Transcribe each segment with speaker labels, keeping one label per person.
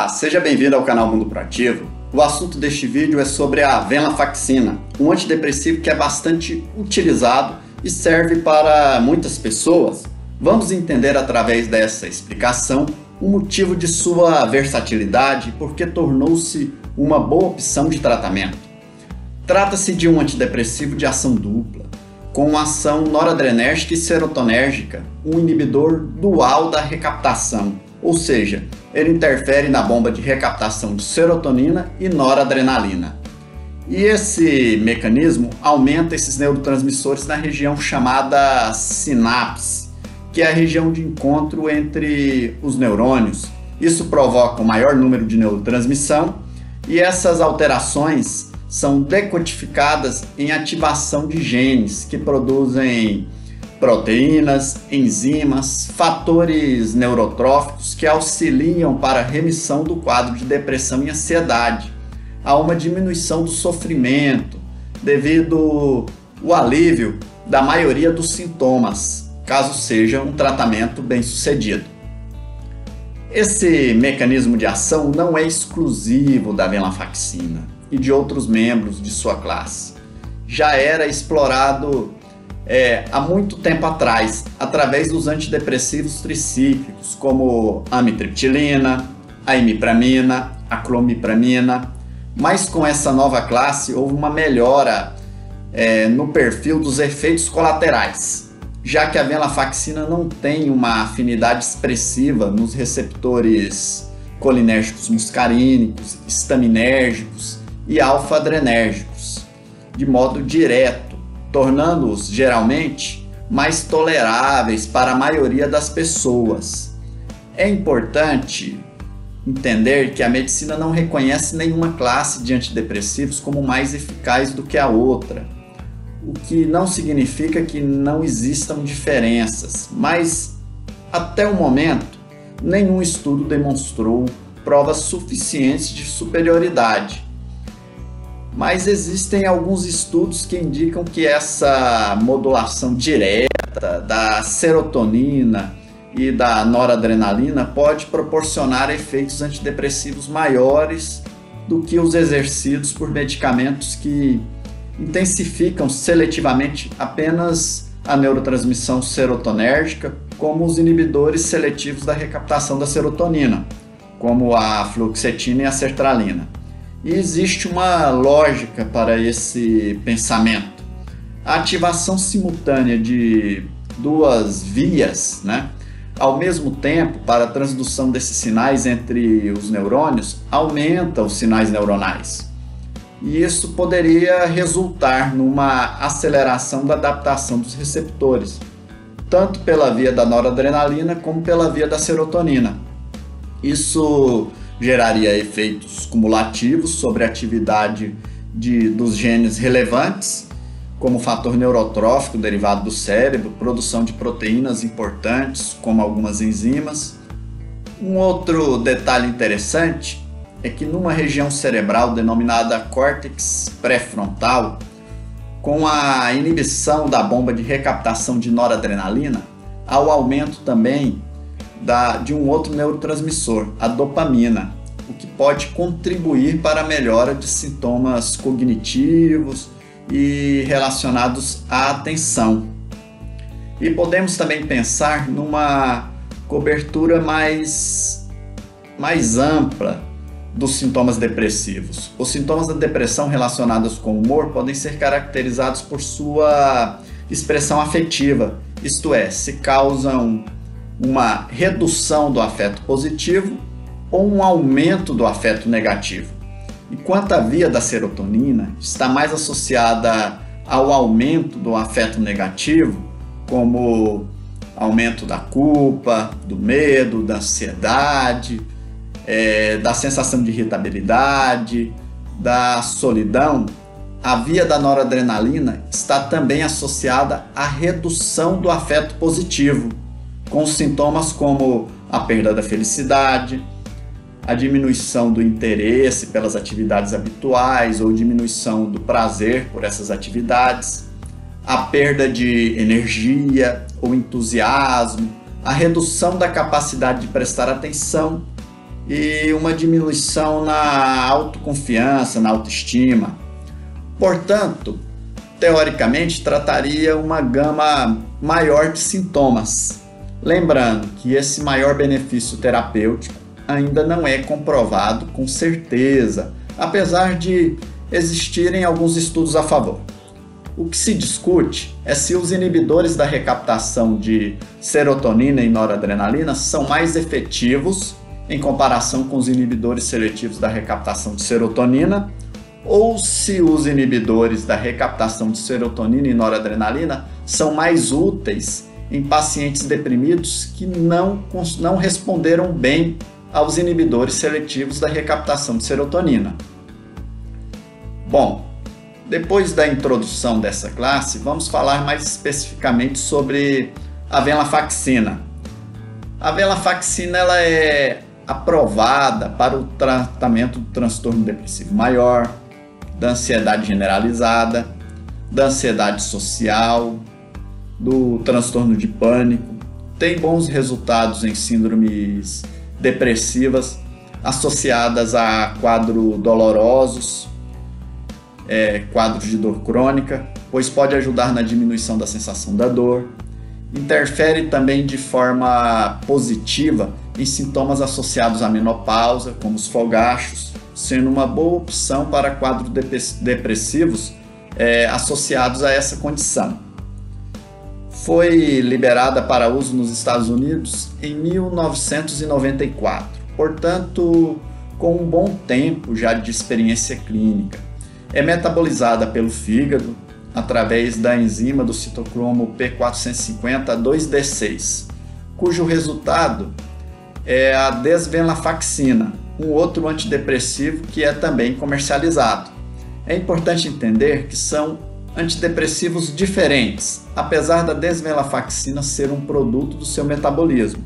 Speaker 1: Olá, seja bem-vindo ao canal Mundo Proativo. O assunto deste vídeo é sobre a venlafaxina, um antidepressivo que é bastante utilizado e serve para muitas pessoas. Vamos entender através dessa explicação o motivo de sua versatilidade e por que tornou-se uma boa opção de tratamento. Trata-se de um antidepressivo de ação dupla, com ação noradrenérgica e serotonérgica, um inibidor dual da recaptação, ou seja, ele interfere na bomba de recaptação de serotonina e noradrenalina. E esse mecanismo aumenta esses neurotransmissores na região chamada sinapse, que é a região de encontro entre os neurônios. Isso provoca um maior número de neurotransmissão e essas alterações são decodificadas em ativação de genes que produzem proteínas, enzimas, fatores neurotróficos que auxiliam para a remissão do quadro de depressão e ansiedade, a uma diminuição do sofrimento devido ao alívio da maioria dos sintomas, caso seja um tratamento bem sucedido. Esse mecanismo de ação não é exclusivo da venlafaxina e de outros membros de sua classe. Já era explorado há muito tempo atrás, através dos antidepressivos tricíclicos, como a amitriptilina, a imipramina, a clomipramina, mas com essa nova classe houve uma melhora no perfil dos efeitos colaterais, já que a venlafaxina não tem uma afinidade expressiva nos receptores colinérgicos muscarínicos, estaminérgicos e alfa-adrenérgicos, de modo direto, tornando-os geralmente mais toleráveis para a maioria das pessoas. É importante entender que a medicina não reconhece nenhuma classe de antidepressivos como mais eficaz do que a outra, o que não significa que não existam diferenças, mas até o momento nenhum estudo demonstrou provas suficientes de superioridade. Mas existem alguns estudos que indicam que essa modulação direta da serotonina e da noradrenalina pode proporcionar efeitos antidepressivos maiores do que os exercidos por medicamentos que intensificam seletivamente apenas a neurotransmissão serotonérgica, como os inibidores seletivos da recaptação da serotonina, como a fluoxetina e a sertralina. E existe uma lógica para esse pensamento. A ativação simultânea de duas vias, ao mesmo tempo, para a transdução desses sinais entre os neurônios, aumenta os sinais neuronais. E isso poderia resultar numa aceleração da adaptação dos receptores, tanto pela via da noradrenalina como pela via da serotonina. Isso geraria efeitos cumulativos sobre a atividade dos genes relevantes, como o fator neurotrófico derivado do cérebro, produção de proteínas importantes, como algumas enzimas. Um outro detalhe interessante é que numa região cerebral denominada córtex pré-frontal, com a inibição da bomba de recaptação de noradrenalina, há o aumento também de um outro neurotransmissor, a dopamina, o que pode contribuir para a melhora de sintomas cognitivos e relacionados à atenção. E podemos também pensar numa cobertura mais ampla dos sintomas depressivos. Os sintomas da depressão relacionados com o humor podem ser caracterizados por sua expressão afetiva, isto é, se causam uma redução do afeto positivo ou um aumento do afeto negativo. Enquanto a via da serotonina está mais associada ao aumento do afeto negativo, como aumento da culpa, do medo, da ansiedade, da sensação de irritabilidade, da solidão, a via da noradrenalina está também associada à redução do afeto positivo, com sintomas como a perda da felicidade, a diminuição do interesse pelas atividades habituais ou diminuição do prazer por essas atividades, a perda de energia ou entusiasmo, a redução da capacidade de prestar atenção e uma diminuição na autoconfiança, na autoestima. Portanto, teoricamente, trataria uma gama maior de sintomas. Lembrando que esse maior benefício terapêutico ainda não é comprovado com certeza, apesar de existirem alguns estudos a favor. O que se discute é se os inibidores da recaptação de serotonina e noradrenalina são mais efetivos em comparação com os inibidores seletivos da recaptação de serotonina, ou se os inibidores da recaptação de serotonina e noradrenalina são mais úteis em pacientes deprimidos que não responderam bem aos inibidores seletivos da recaptação de serotonina. Bom, depois da introdução dessa classe, vamos falar mais especificamente sobre a venlafaxina. A venlafaxina ela é aprovada para o tratamento do transtorno depressivo maior, da ansiedade generalizada, da ansiedade social, do transtorno de pânico. Tem bons resultados em síndromes depressivas associadas a quadros dolorosos, quadros de dor crônica, pois pode ajudar na diminuição da sensação da dor. Interfere também de forma positiva em sintomas associados à menopausa, como os fogachos, sendo uma boa opção para quadros depressivos associados a essa condição. Foi liberada para uso nos Estados Unidos em 1994, portanto, com um bom tempo já de experiência clínica. É metabolizada pelo fígado através da enzima do citocromo P450-2D6, cujo resultado é a desvenlafaxina, um outro antidepressivo que é também comercializado. É importante entender que são antidepressivos diferentes, apesar da desvenlafaxina ser um produto do seu metabolismo.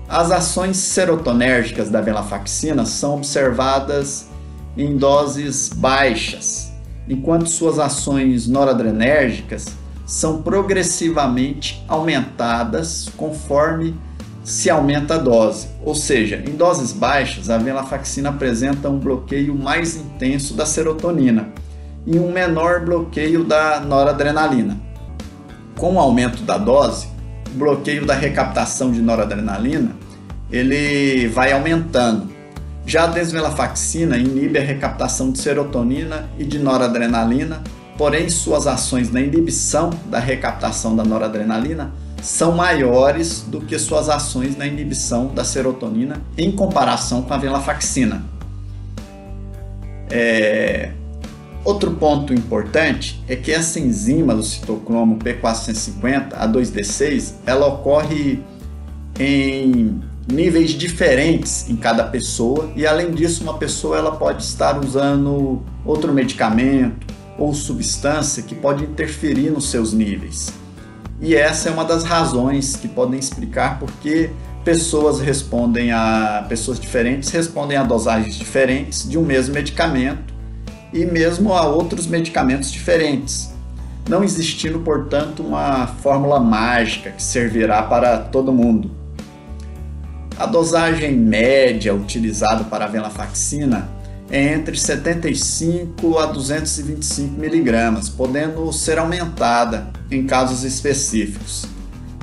Speaker 1: As ações serotonérgicas da venlafaxina são observadas em doses baixas, enquanto suas ações noradrenérgicas são progressivamente aumentadas conforme se aumenta a dose. Ou seja, em doses baixas, a venlafaxina apresenta um bloqueio mais intenso da serotonina e um menor bloqueio da noradrenalina. Com o aumento da dose, o bloqueio da recaptação de noradrenalina ele vai aumentando. Já a desvenlafaxina inibe a recaptação de serotonina e de noradrenalina, porém suas ações na inibição da recaptação da noradrenalina são maiores do que suas ações na inibição da serotonina em comparação com a venlafaxina. Outro ponto importante é que essa enzima do citocromo P450-A2D6 ela ocorre em níveis diferentes em cada pessoa e, além disso, uma pessoa ela pode estar usando outro medicamento ou substância que pode interferir nos seus níveis. E essa é uma das razões que podem explicar por que pessoas diferentes respondem a dosagens diferentes de um mesmo medicamento e mesmo a outros medicamentos diferentes, não existindo, portanto, uma fórmula mágica que servirá para todo mundo. A dosagem média utilizada para a venlafaxina é entre 75 a 225 mg, podendo ser aumentada em casos específicos.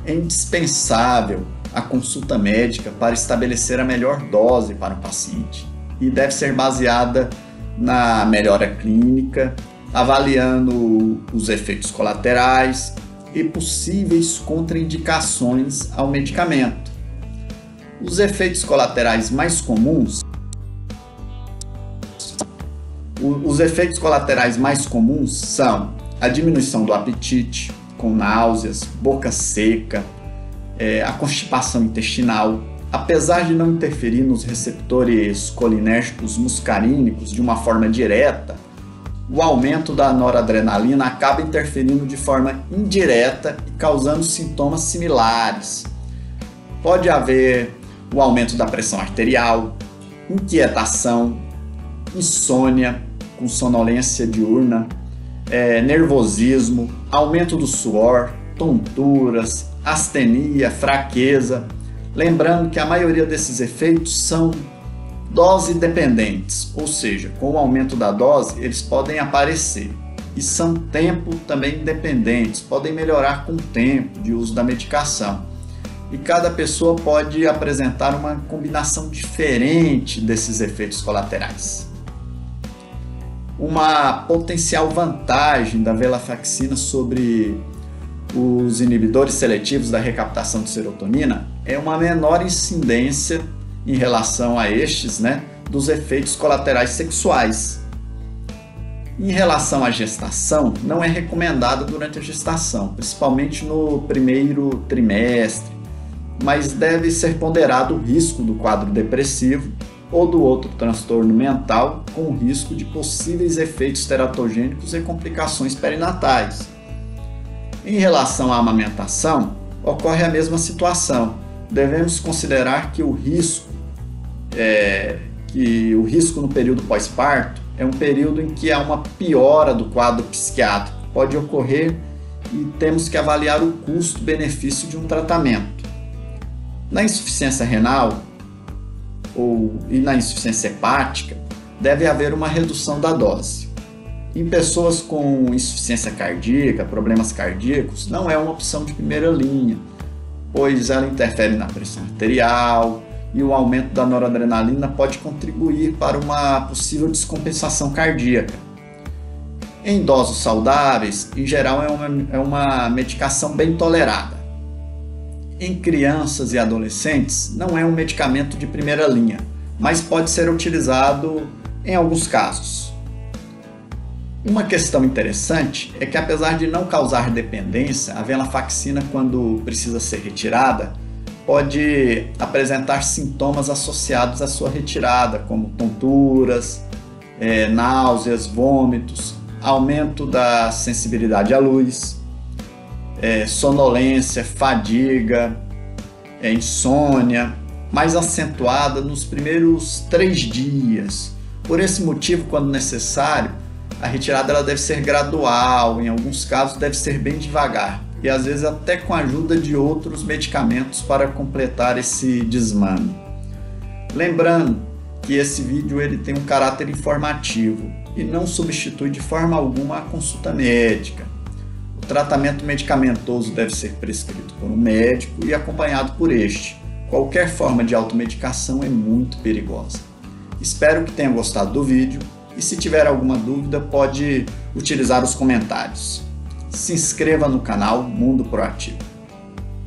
Speaker 1: É indispensável a consulta médica para estabelecer a melhor dose para o paciente e deve ser baseada na melhora clínica, avaliando os efeitos colaterais e possíveis contraindicações ao medicamento. Os efeitos colaterais mais comuns são a diminuição do apetite, com náuseas, boca seca, a constipação intestinal. Apesar de não interferir nos receptores colinérgicos muscarínicos de uma forma direta, o aumento da noradrenalina acaba interferindo de forma indireta e causando sintomas similares. Pode haver o aumento da pressão arterial, inquietação, insônia com sonolência diurna, nervosismo, aumento do suor, tonturas, astenia, fraqueza, Lembrando que a maioria desses efeitos são dose dependentes, ou seja, com o aumento da dose eles podem aparecer. E são tempo também independentes, podem melhorar com o tempo de uso da medicação. E cada pessoa pode apresentar uma combinação diferente desses efeitos colaterais. Uma potencial vantagem da venlafaxina sobre os inibidores seletivos da recaptação de serotonina é uma menor incidência em relação a estes, dos efeitos colaterais sexuais. Em relação à gestação, não é recomendada durante a gestação, principalmente no primeiro trimestre, mas deve ser ponderado o risco do quadro depressivo ou do outro transtorno mental com o risco de possíveis efeitos teratogênicos e complicações perinatais. Em relação à amamentação, ocorre a mesma situação. Devemos considerar que o risco no período pós-parto é um período em que há uma piora do quadro psiquiátrico. Pode ocorrer e temos que avaliar o custo-benefício de um tratamento. Na insuficiência renal e na insuficiência hepática, deve haver uma redução da dose. Em pessoas com insuficiência cardíaca, problemas cardíacos, não é uma opção de primeira linha, pois ela interfere na pressão arterial e o aumento da noradrenalina pode contribuir para uma possível descompensação cardíaca. Em idosos saudáveis, em geral, é uma medicação bem tolerada. Em crianças e adolescentes, não é um medicamento de primeira linha, mas pode ser utilizado em alguns casos. Uma questão interessante é que, apesar de não causar dependência, a venlafaxina, quando precisa ser retirada, pode apresentar sintomas associados à sua retirada, como tonturas, náuseas, vômitos, aumento da sensibilidade à luz, sonolência, fadiga, insônia, mais acentuada nos primeiros 3 dias. Por esse motivo, quando necessário, a retirada ela deve ser gradual, em alguns casos deve ser bem devagar, e às vezes até com a ajuda de outros medicamentos para completar esse desmame. Lembrando que esse vídeo ele tem um caráter informativo e não substitui de forma alguma a consulta médica. O tratamento medicamentoso deve ser prescrito por um médico e acompanhado por este. Qualquer forma de automedicação é muito perigosa. Espero que tenha gostado do vídeo e se tiver alguma dúvida pode utilizar os comentários. Se inscreva no canal Mundo Proativo.